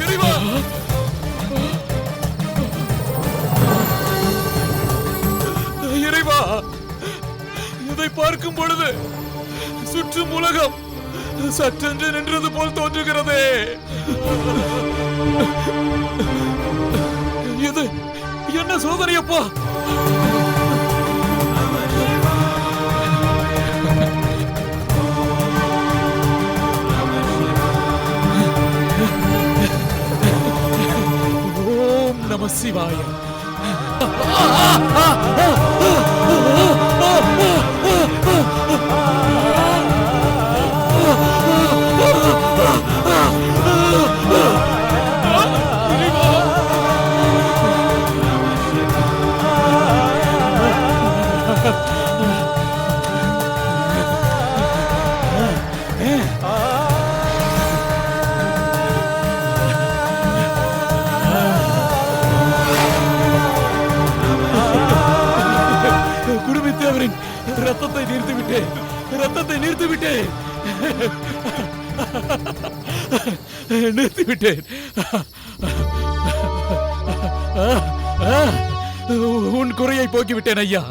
இறைவா! இறைவா, இதை பார்க்கும் பொழுது சுற்றும் உலகம் சற்றென்று நின்றது போல் தோன்றுகிறதே. இது என்ன சோதனை அப்பா? ஓம் நம சிவாய. குடும்பத்தேவரின் ரத்தத்தை நிறுத்திவிட்டேன், ரத்தத்தை நிறுத்திவிட்டேன், நிறுத்திவிட்டேன். உன் குறையை போக்கிவிட்டேன் ஐயா,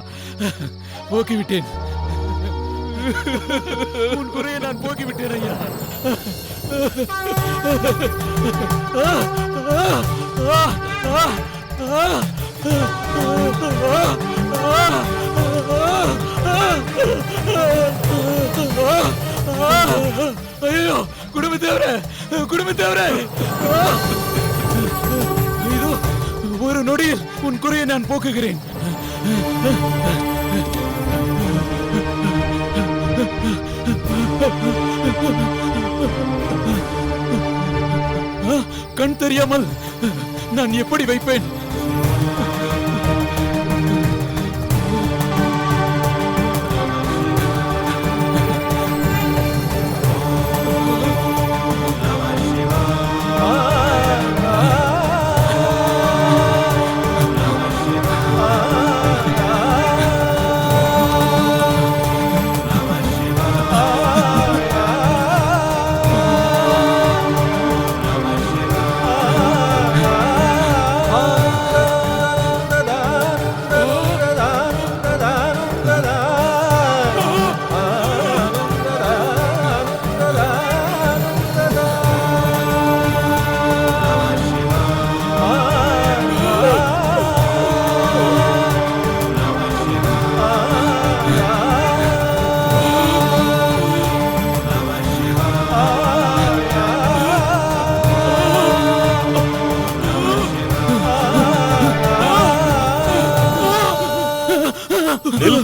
போக்கிவிட்டேன். உன் குறையை நான் போக்கிவிட்டேன் ஐயா. ஐயோ, குடும்பத்தேவரே, குடும்பத்தேவரே, இதோ ஒரு நொடியில் உன் குறையை நான் போக்குகிறேன். கண் தெரியாமல் நான் எப்படி வைப்பேன்?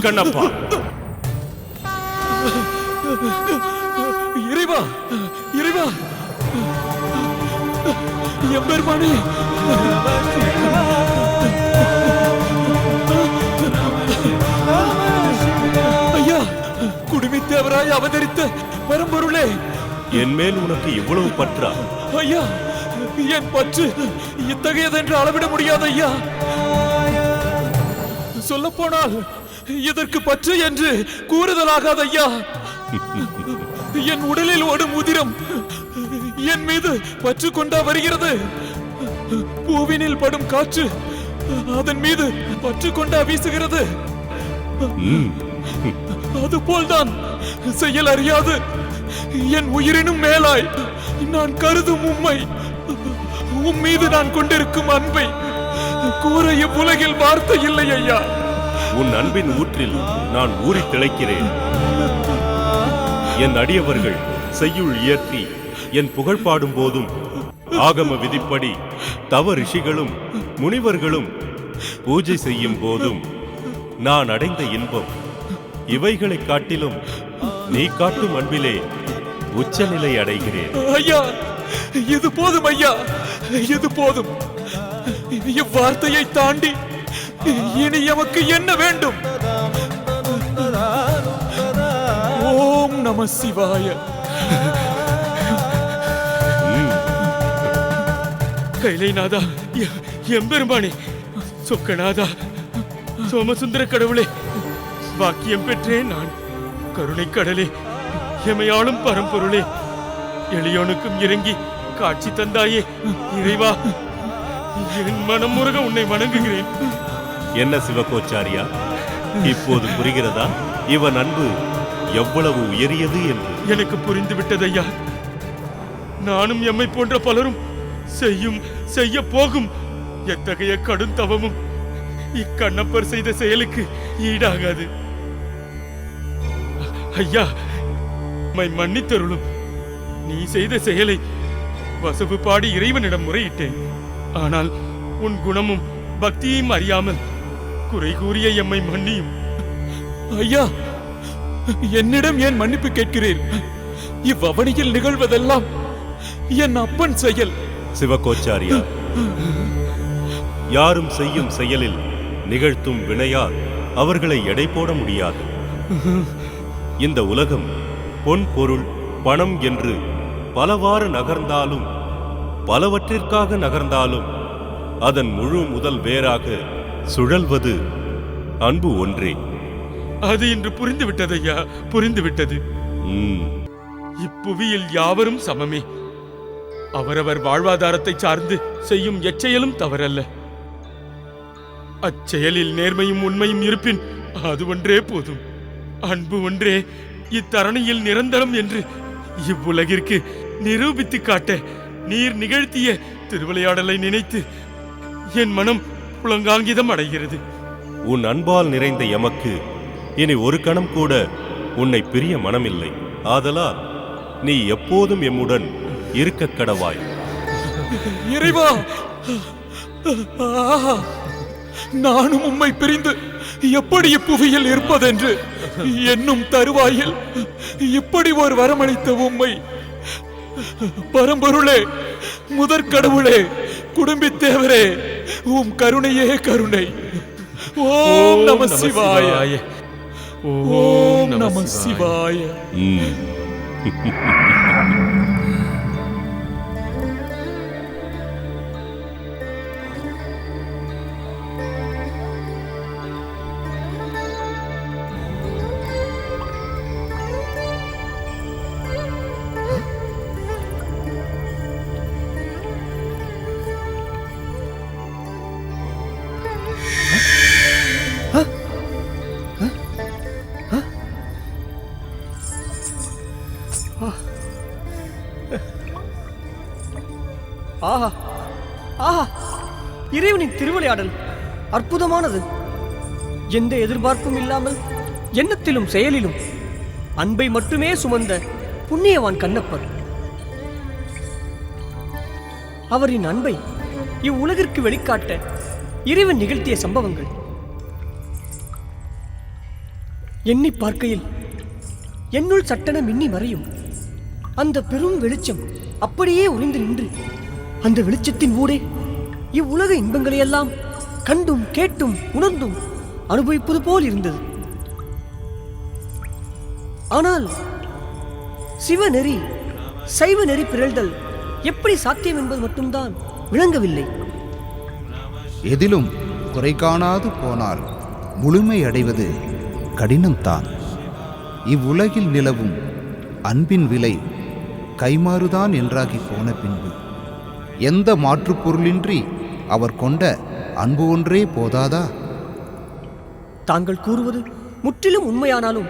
கண்ணப்பா, இறைவா, இறைவா, எம்பெருமானே, ஐயா, குடுமித்தேவராய் அவதரித்த பரம்பொருளே, என் மேல் உனக்கு இவ்வளவு பற்றா? ஐயா, என் பற்று இத்தகையதென்று அளவிட முடியாது ஐயா. சொல்ல போனால் இதற்கு பற்று என்று கூறுதலாகாது ஐயா. என் உடலில் ஓடும் உதிரம் என் மீது பற்று கொண்டா வருகிறது. பூவினில் படும் காற்று அதன் மீது பற்று கொண்டா வீசுகிறது. அதுபோல்தான் செயல் அறியாது என் உயிரினும் மேலாய் நான் கருதும் உம்மை, உம் மீது நான் கொண்டிருக்கும் அன்பை கூற இவ்வுலகில் வார்த்தை இல்லை ஐயா. உன் அன்பின் ஊற்றில் நான் ஊறி திளைக்கிறேன். என் அடியவர்கள் செய்யுள் இயற்றி என் புகழ் பாடும் போதும், ஆகம விதிப்படி தவ ரிஷிகளும் முனிவர்களும் பூஜை செய்யும் போதும் நான் அடைந்த இன்பம் இவைகளை காட்டிலும் நீ காட்டும் அன்பிலே உச்சநிலை அடைகிறேன். ஐயா, இது போதும் ஐயா, இது போதும். இவ்வார்த்தையை தாண்டி இனி எமக்கு என்ன வேண்டும்? ஓம் நம சிவாய. கைலைநாதா, எம்பெருமானே, சொக்கநாதா, சோமசுந்தர கடவுளே, பாக்கியம் பெற்றேன் நான். கருணை கடலே, எமையாளும் பரம்பொருளே, எளியோனுக்கும் இறங்கி காட்சி தந்தாயே இறைவா, என் மனம் முருக உன்னை வணங்குகிறேன். என்ன சிவகோச்சாரியா, இப்போது புரிகிறதா இவன் அன்பு எவ்வளவு உயரியது என்று? எனக்கு புரிந்து விட்டதையா. நானும் எம்மை போன்ற பலரும் செய்ய போகும் எத்தகைய கடும் தவமும் இக்கண்ணப்பர் செய்த செயலுக்கு ஈடாகாது. ஐயா, மன்னித்தருளும். நீ செய்த செயலை வசவு பாடி இறைவனிடம் முறையிட்டேன். ஆனால் உன் குணமும் பக்தியையும் அறியாமல் குறை கூறிய எம்மை மன்னியும். ஐயா, என்னிடம் ஏன் மன்னிப்பு கேட்கிறீர்? இவ்வவனியில் நிகழ்வதெல்லாம் என் அப்பன் செயல். சிவகோச்சாரியா, யாரும் செய்யும் செயலில் நிகழ்த்தும் வினையால் அவர்களை எடை போட முடியாது. இந்த உலகம் பொன், பொருள், பணம் என்று பலவாறு நகர்ந்தாலும், பலவற்றிற்காக நகர்ந்தாலும் அதன் முழு முதல் வேறாக சுழல்வது அன்பு ஒன்றே. அது இன்று புரிந்துவிட்டதையா, புரிந்துவிட்டது. இப்புவியில் யாவரும் சமமே. அவரவர் வாழ்வாதாரத்தை சார்ந்து செய்யும் எச்செயலும் தவறல்ல. அச்செயலில் நேர்மையும் உண்மையும் இருப்பின் அது ஒன்றே போதும். அன்பு ஒன்றே இத்தரணியில் நிரந்தரம் என்று இவ்வுலகிற்கு நிரூபித்து காட்ட நீர் நிகழ்த்திய திருவிளையாடலை நினைத்து என் மனம் புலங்காங்கிதம் அடைகிறது. உன் அன்பால் நிறைந்த எமக்கு இனி ஒரு கணம் கூட உன்னை பிரிய மனமில்லை. ஆதலால் நீ எப்போதும் எம்முடன் இருக்க கடவாய். இறைவா, நானும் உம்மை பிரிந்து எப்படி இப்புவியில் இருப்பதென்று என்னும் தருவாயில் இப்படி ஒரு வரமளித்த உம்மை, பரம்பொருளே, முதற்கடவுளே, குடும்பித்தேவரே, உம் கருணையே கருணை. ஓம் நம சிவாய. ஓம் நம சிவாய. ஆஹா ஆஹா, இறைவனின் திருவிளையாடல் அற்புதமானது. எந்த எதிர்பார்ப்பும் இல்லாமல் எண்ணத்திலும் செயலிலும் அன்பை மட்டுமே சுமந்த புண்ணியவான் கண்ணப்பர். அவரின் அன்பை இவ்வுலகிற்கு வெளிக்காட்ட இறைவன் நிகழ்த்திய சம்பவங்கள் எண்ணி பார்க்கையில் என்னுள் சட்டென மின்னி மறையும். அந்த பெரும் வெளிச்சம் அப்படியே உறைந்து நின்று அந்த வெளிச்சத்தின் ஊடே இவ்வுலக இன்பங்களையெல்லாம் கண்டும் கேட்டும் உணர்ந்தும் அனுபவிப்பது போல் இருந்தது. ஆனால் சிவநெறி சைவ நெறி பிறழ்தல் எப்படி சாத்தியம் என்பது மட்டும்தான் விளங்கவில்லை. எதிலும் குறை காணாது போனால் முழுமை அடைவது கடினம்தான். இவ்வுலகில் நிலவும் அன்பின் விலை கைமாறுதான் என்றாகி போன பின்பு எந்த மாற்றுப் பொருளின்றி அவர் கொண்ட அன்பு ஒன்றே போதாதா? தாங்கள் கூறுவது முற்றிலும் உண்மையானாலும்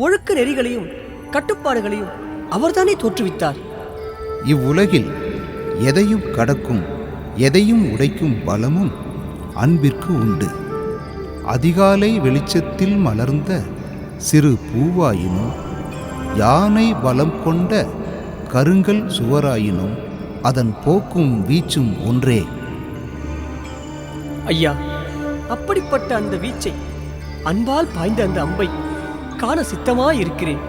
ஒழுக்க நெறிகளையும் கட்டுப்பாடுகளையும் அவர்தானே தோற்றுவித்தார். இவ்வுலகில் எதையும் கடக்கும், எதையும் உடைக்கும் பலமும் அன்பிற்கு உண்டு. அதிகாலை வெளிச்சத்தில் மலர்ந்த சிறு பூவாயினும், யானை பலம் கொண்ட கருங்கல் சுவராயினும் அதன் போக்கும் வீச்சும் ஒன்றே. ஐயா, அப்படிப்பட்ட அந்த வீச்சை, அன்பால் பாய்ந்த அந்த அம்பை காண சித்தமாயிருக்கிறேன்.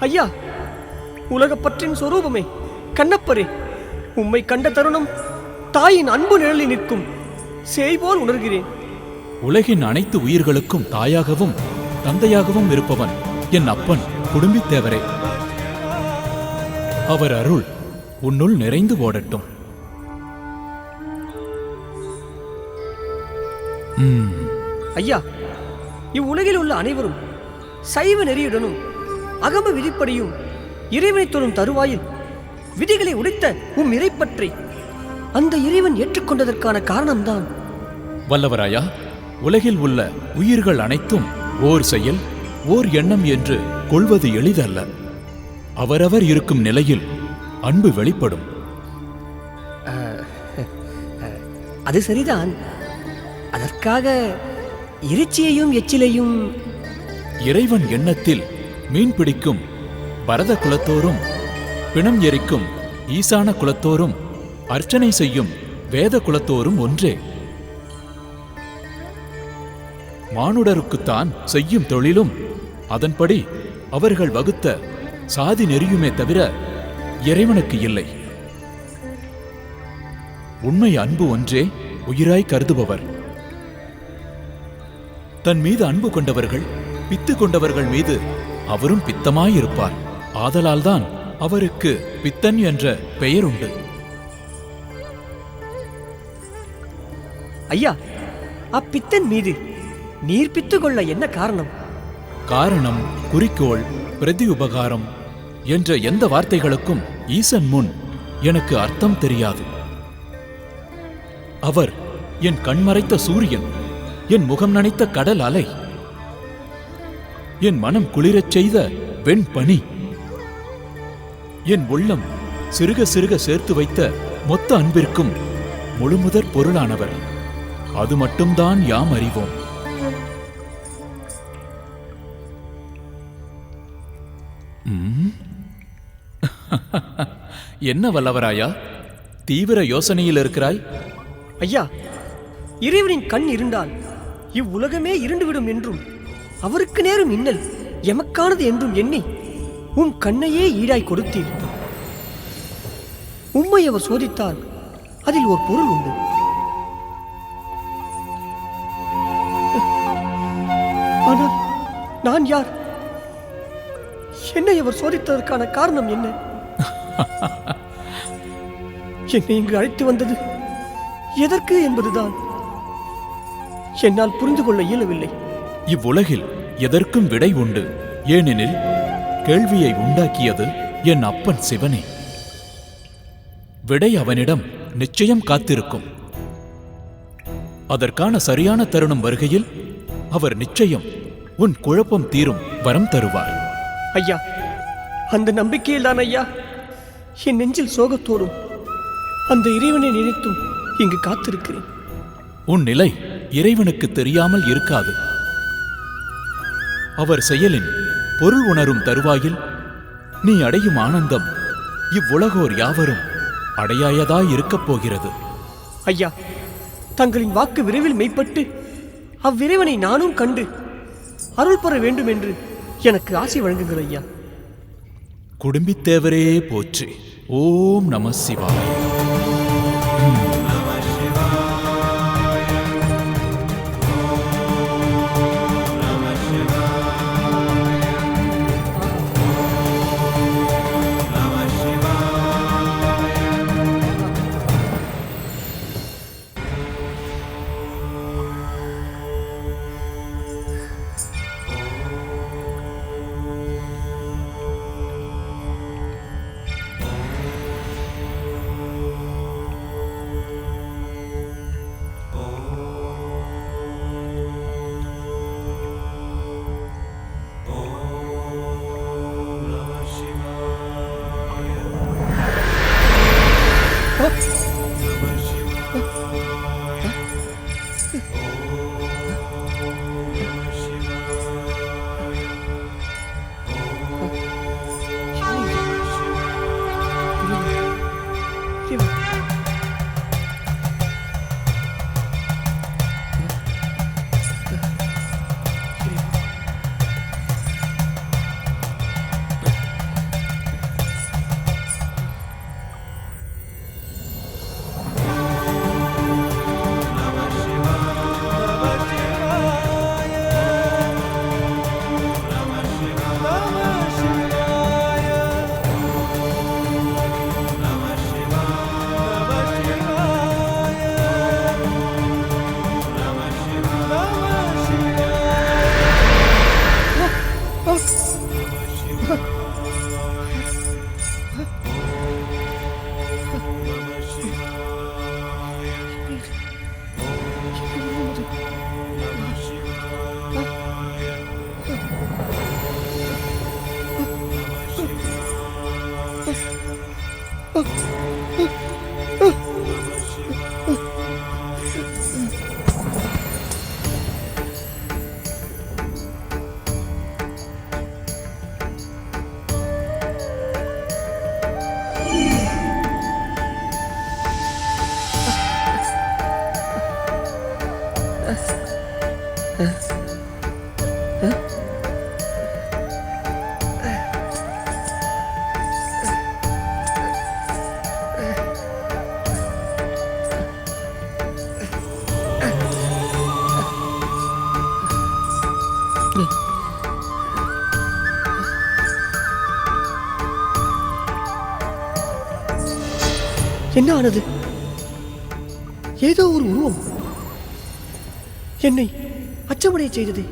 ஐயா, உலகப்பற்றின் சொரூபமே கண்ணப்பரே, உம்மை கண்ட தருணம் தாயின் அன்பு நிழலில் நிற்கும் சேய் போல் உணர்கிறேன். உலகின் அனைத்து உயிர்களுக்கும் தாயாகவும் தந்தையாகவும் இருப்பவன் என் அப்பன் குடும்பித்தேவரே. அவர் அருள் உன்னுள் நிறைந்து ஓடட்டும். ஐயா, இவ்வுலகில் உள்ள அனைவரும் சைவ நெறியுடனும் அகம விதிப்படியும் இறைவனை தொழும் தருவாயில் விதிகளை உடைத்த இறைப்பற்றை அந்த இறைவன் ஏற்றுக்கொண்டதற்கான காரணம்தான். வல்லவராயா, உலகில் உள்ள உயிர்கள் அனைத்தும் ஓர் செயல் ஓர் எண்ணம் என்று கொள்வது எளிதல்ல. அவரவர் இருக்கும் நிலையில் அன்பு வெளிப்படும். அது சரிதான். அதற்காக இறைச்சியையும் எச்சிலையும் இறைவன் எண்ணத்தில் மீன் பிடிக்கும் பரத குலத்தோரும் பிணம் எரிக்கும் ஈசான குலத்தோரும் அர்ச்சனை செய்யும் வேத குலத்தோரும் ஒன்றே. மானுடருக்குத்தான் செய்யும் தொழிலும் அதன்படி அவர்கள் வகுத்த சாதி நெறியுமே தவிர இறைவனுக்கு இல்லை. உண்மை அன்பு ஒன்றே உயிராய் கருதுபவர். தன் மீது அன்பு கொண்டவர்கள் பித்து கொண்டவர்கள் மீது அவரும் பித்தமாயிருப்பார். ஆதலால்தான் அவருக்கு பித்தன் என்ற பெயர் உண்டு. ஐயா, அப்பித்தன் மீது நீர் பித்து கொள்ள என்ன காரணம்? காரணம், குறிக்கோள், பிரதி உபகாரம் என்ற எந்த வார்த்தைகளுக்கும் ஈசன் முன் எனக்கு அர்த்தம் தெரியாது. அவர் என் கண்மறைத்த சூரியன், என் முகம் நனைத்த கடல் அலை, என் மனம் குளிரச் செய்த வெண்பனி, என் உள்ளம் சிறுக சிறுக சேர்த்து வைத்த மொத்த அன்பிற்கும் முழுமுதற் பொருளானவர். அது மட்டும்தான் யாம் அறிவோம். என்ன வல்லவராயா, தீவிர யோசனையில் இருக்கிறாய்? ஐயா, இறைவனின் கண் இருந்தால் இவ்வுலகமே இருண்டுவிடும் என்றும் அவருக்கு நேரும் இன்னல் எமக்கானது என்றும் எண்ணி உம் கண்ணையே ஈடாய் கொடுத்தீர். உம்மை அவர் சோதித்தால் அதில் ஒரு பொருள் உண்டு. ஆனால் நான் யார்? என்னை அவர் சோதித்ததற்கான காரணம் என்ன? என்னை இங்கு அழைத்து வந்தது எதற்கு என்பதுதான் என்னால் புரிந்து கொள்ள இயலவில்லை. இவ்வுலகில் எதற்கும் விடை உண்டு. ஏனெனில் கேள்வியை உண்டாக்கியது என் அப்பன் சிவனே. விடை அவனிடம் நிச்சயம் காத்திருக்கும். அதற்கான சரியான தருணம் வருகையில் அவர் நிச்சயம் உன் குழப்பம் தீரும் வரம் தருவார். ஐயா, அந்த நம்பிக்கையில் தான் ஐயா என் நெஞ்சில் சோகத்தோடும் அந்த இறைவனை நினைத்தும் இங்கு காத்திருக்கிறேன். உன் நிலை இறைவனுக்கு தெரியாமல் இருக்காது. அவர் செயலின் பொருள் உணரும் தருவாயில் நீ அடையும் ஆனந்தம் இவ்வுலகோர் யாவரும் அடையாயதாயிருக்கப் போகிறது. ஐயா, தங்களின் வாக்கு விரைவில் மெய்ப்பட்டு அவ்விறைவனை நானும் கண்டு அருள் பெற வேண்டும் என்று எனக்கு ஆசை வழங்குங்கள் ஐயா. குடும்பித்தேவரே போற்றி. ஓம் நம சிவாய. என்ன ஆனது? ஏதோ ஒரு உருவம் என்னை அச்சமடைய செய்தது.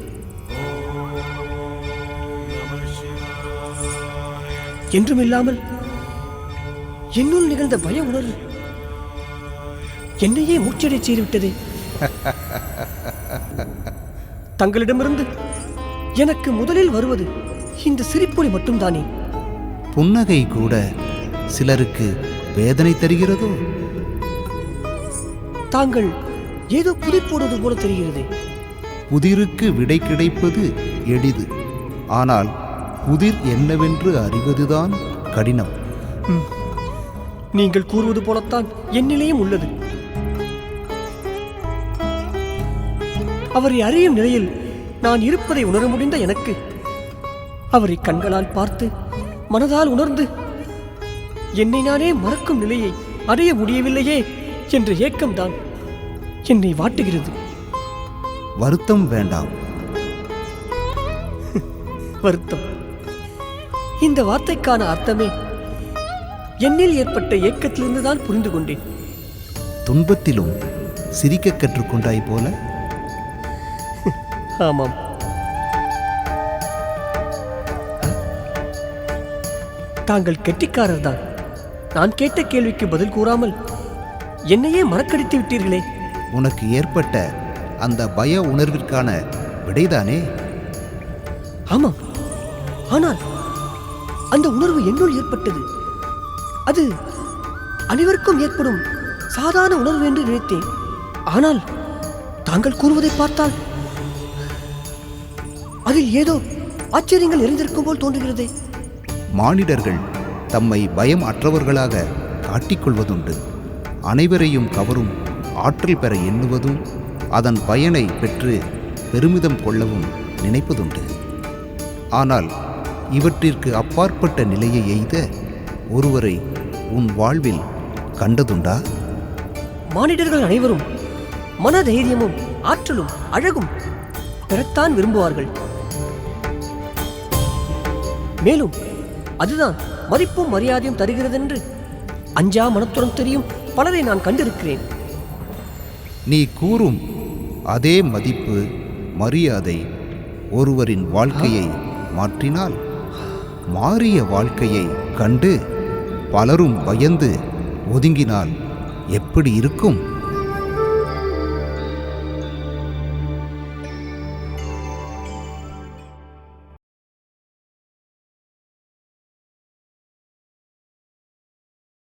என்றுமில்லாமல் என்னுள் நிகழ்ந்த பய உணர்வு என்னையே மூச்சடை செய்துவிட்டதே. தங்களிடமிருந்து எனக்கு முதலில் வருவது இந்த சிரிப்பொலி மட்டும்தானே. புன்னகை கூட சிலருக்கு வேதனை தருகிறதோ? தாங்கள் ஏதோ புதிர் போடுவது போல தெரிகிறதே. புதிருக்கு விடை கிடைப்பது எளிது, ஆனால் புதிர் என்னவென்று அறிவதுதான் கடினம். நீங்கள் கூறுவது போலத்தான் என் நிலையும் உள்ளது. அவரை அறியும் நிலையில் நான் இருப்பதை உணர முடிந்த எனக்கு அவரை கண்களால் பார்த்து மனதால் உணர்ந்து என்னை நானே மறக்கும் நிலையை அடைய முடியவில்லையே என்ற ஏக்கம்தான் என்னை வாட்டுகிறது. வருத்தம் வேண்டாம். வருத்தம், இந்த வார்த்தைக்கான அர்த்தமே என்னில் ஏற்பட்ட ஏக்கத்திலிருந்து தான் புரிந்து கொண்டேன். துன்பத்திலும் சிரிக்க கற்றுக்கொண்டாய் போல. ஆமாம், தாங்கள் கெட்டிக்காரர் தான். நான் கேட்ட கேள்விக்கு பதில் கூறாமல் என்னையே மறக்கடித்து விட்டீர்களே. உனக்கு ஏற்பட்ட அந்த பய உணர்விற்கான விடைதானே? ஆமாம், ஆனால் அந்த உணர்வு என்னுள் ஏற்பட்டது. அது அனைவருக்கும் ஏற்படும் சாதாரண உணர்வு என்று நினைத்தேன். ஆனால் தாங்கள் கூறுவதை பார்த்தால் அதில் ஏதோ ஆச்சரியங்கள் நிறைந்திருக்கும் போல் தோன்றுகிறதே. மானிடர்கள் தம்மை பயம் அற்றவர்களாக காட்டிக்கொள்வதுண்டு. அனைவரையும் கவரும் ஆற்றல் பெற எண்ணுவதும் அதன் பயனை பெற்று பெருமிதம் கொள்ளவும் நினைப்பதுண்டு. ஆனால் இவற்றிற்கு அப்பாற்பட்ட நிலையை எய்த ஒருவரை உன் வாழ்வில் கண்டதுண்டா? மானிடர்கள் அனைவரும் மனதைரியமும் ஆற்றலும் அழகும் பெறத்தான் விரும்புவார்கள். மேலும் அதுதான் மதிப்பும் மரியாதையும் தருகிறதென்று அஞ்சா மனத்துடன் தெரியும் பலரை நான் கண்டிருக்கிறேன். நீ கூறும் அதே மதிப்பு மரியாதை ஒருவரின் வாழ்க்கையை மாற்றினால், மாறிய வாழ்க்கையை கண்டு பலரும் பயந்து ஒதுங்கினால் எப்படி இருக்கும்?